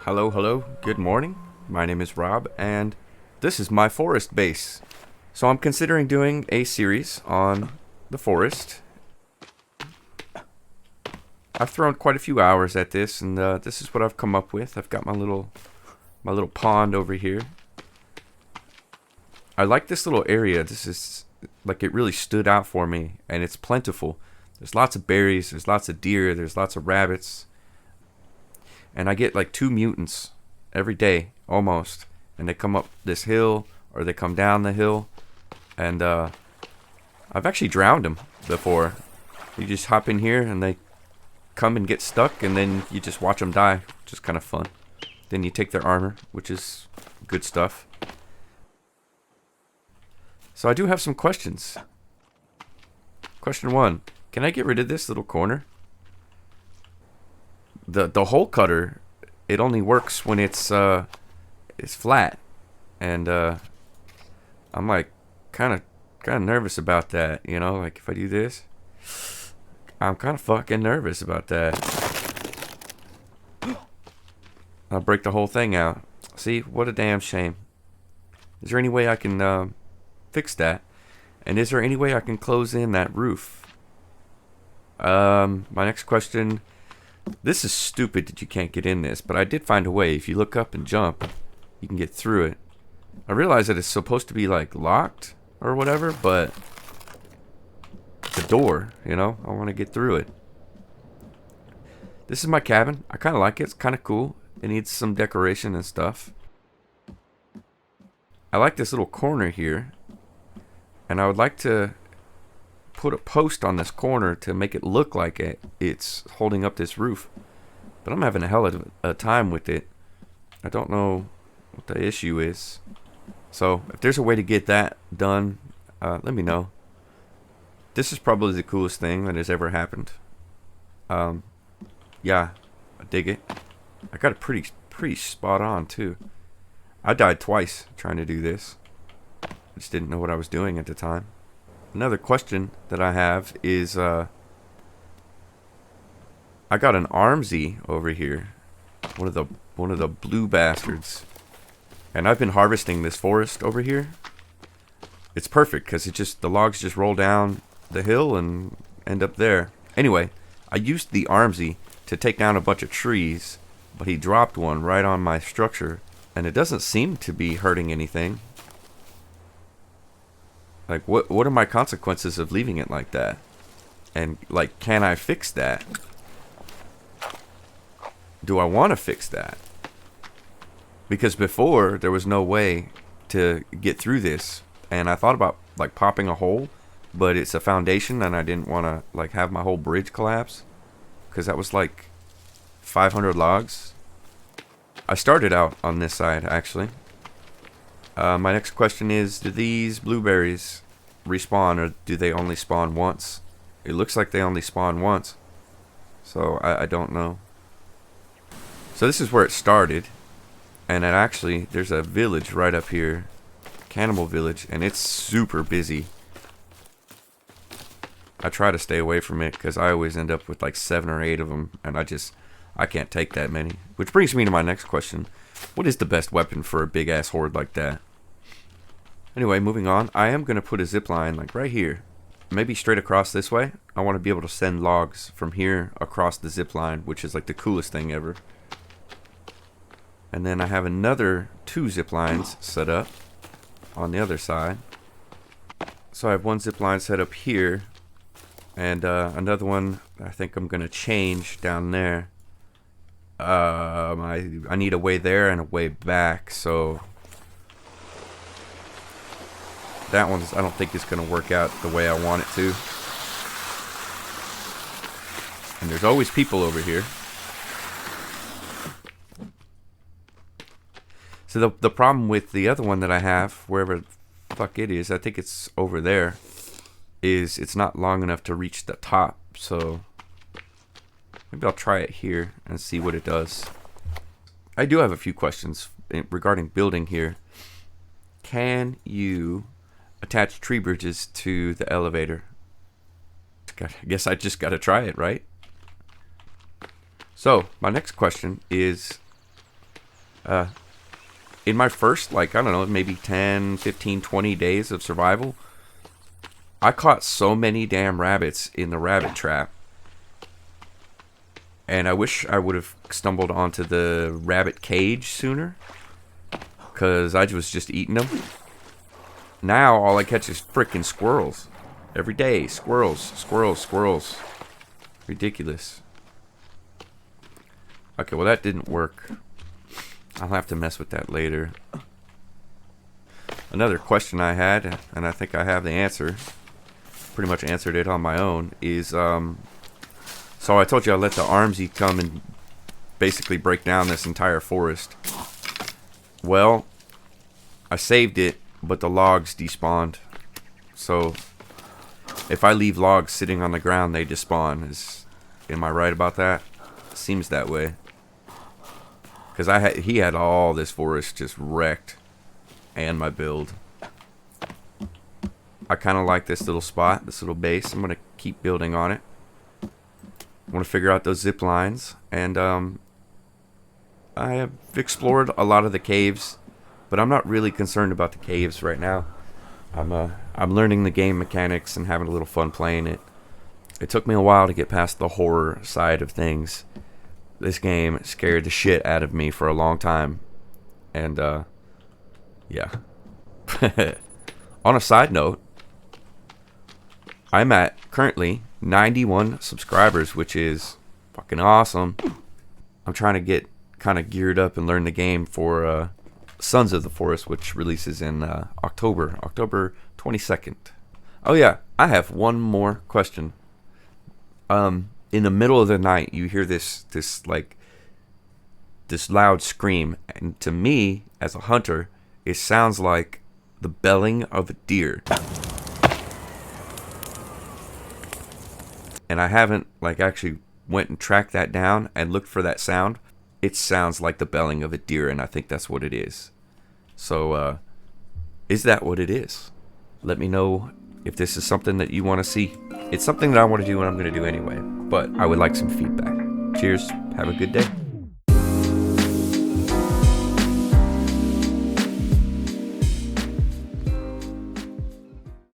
Hello, hello, good morning. My name is Rob, and this is my forest base. So I'm considering doing a series on the forest. I've thrown quite a few hours at this, and this is what I've come up with. I've got my little pond over here. I like this little area. This is like it really stood out for me, and it's plentiful. There's lots of berries, there's lots of deer, there's lots of rabbits. And I get like 2 mutants every day, almost. And they come up this hill, or they come down the hill. And I've actually drowned them before. You just hop in here, and they come and get stuck, and then you just watch them die. Just kind of fun. Then you take their armor, which is good stuff. So I do have some questions. Question 1. Can I get rid of this little corner? The hole cutter, it only works when it's flat, and I'm like kind of nervous about that, you know, like if I do this, I'm kind of fucking nervous about that. I'll break the whole thing out. See, what a damn shame. Is there any way I can fix that? And is there any way I can close in that roof? My next question. This is stupid that you can't get in this, but I did find a way. If you look up and jump, you can get through it. I realize that it's supposed to be like locked or whatever, but it's a door, you know? I want to get through it. This is my cabin. I kind of like it. It's kind of cool. It needs some decoration and stuff. I like this little corner here, and I would like to put a post on this corner to make it look like it's holding up this roof, but I'm having a hell of a time with it. I don't know what the issue is, so if there's a way to get that done, let me know. This is probably the coolest thing that has ever happened. Yeah, I dig it. I got it pretty spot on too. I died twice trying to do this. I just didn't know what I was doing at the time. Another question that I have is, I got an armsy over here, one of the blue bastards, and I've been harvesting this forest over here. It's perfect because the logs just roll down the hill and end up there. Anyway, I used the armsy to take down a bunch of trees, but he dropped one right on my structure, and it doesn't seem to be hurting anything. Like, what are my consequences of leaving it like that? And, like, can I fix that? Do I want to fix that? Because before, there was no way to get through this. And I thought about, like, popping a hole. But it's a foundation, and I didn't want to, like, have my whole bridge collapse. Because that was, like, 500 logs. I started out on this side, actually. My next question is, do these blueberries respawn, or do they only spawn once? It looks like they only spawn once, so I don't know. So this is where it started, and there's a village right up here, Cannibal Village, and it's super busy. I try to stay away from it because I always end up with like 7 or 8 of them, and I can't take that many. Which brings me to my next question. What is the best weapon for a big ass horde like that? Anyway, moving on. I am going to put a zip line like right here. Maybe straight across this way. I want to be able to send logs from here across the zip line, which is like the coolest thing ever. And then I have another 2 zip lines set up on the other side. So I have 1 zip line set up here, and another one I think I'm going to change down there. I need a way there and a way back, so that one I don't think is going to work out the way I want it to. And there's always people over here. So the problem with the other one that I have, wherever the fuck it is, I think it's over there, is it's not long enough to reach the top, so maybe I'll try it here and see what it does. I do have a few questions regarding building here. Can you attach tree bridges to the elevator? I guess I just gotta try it, right? So, my next question is, In my first, like, I don't know, maybe 10, 15, 20 days of survival, I caught so many damn rabbits in the rabbit trap. And I wish I would have stumbled onto the rabbit cage sooner, because I was just eating them. Now all I catch is freaking squirrels. Every day, squirrels, squirrels, squirrels. Ridiculous. Okay, well that didn't work. I'll have to mess with that later. Another question I had, and I think I have the answer. Pretty much answered it on my own. Is so I told you I let the armsy come and basically break down this entire forest. Well, I saved it, but the logs despawned. So if I leave logs sitting on the ground, they despawn. Am I right about that? Seems that way. Because he had all this forest just wrecked, and my build. I kind of like this little spot, this little base. I'm gonna keep building on it. I want to figure out those zip lines, and I have explored a lot of the caves, but I'm not really concerned about the caves right now. I'm learning the game mechanics and having a little fun playing it. It took me a while to get past the horror side of things. This game scared the shit out of me for a long time. And, yeah. On a side note, I'm at currently 91 subscribers, which is fucking awesome. I'm trying to get kind of geared up and learn the game for Sons of the Forest, which releases in October 22nd. Oh yeah, I have one more question. In the middle of the night, you hear this loud scream, and to me, as a hunter, it sounds like the belling of a deer. And I haven't actually went and tracked that down and looked for that sound. It sounds like the belling of a deer, and I think that's what it is. So, is that what it is? Let me know if this is something that you want to see. It's something that I want to do and I'm going to do anyway, but I would like some feedback. Cheers. Have a good day.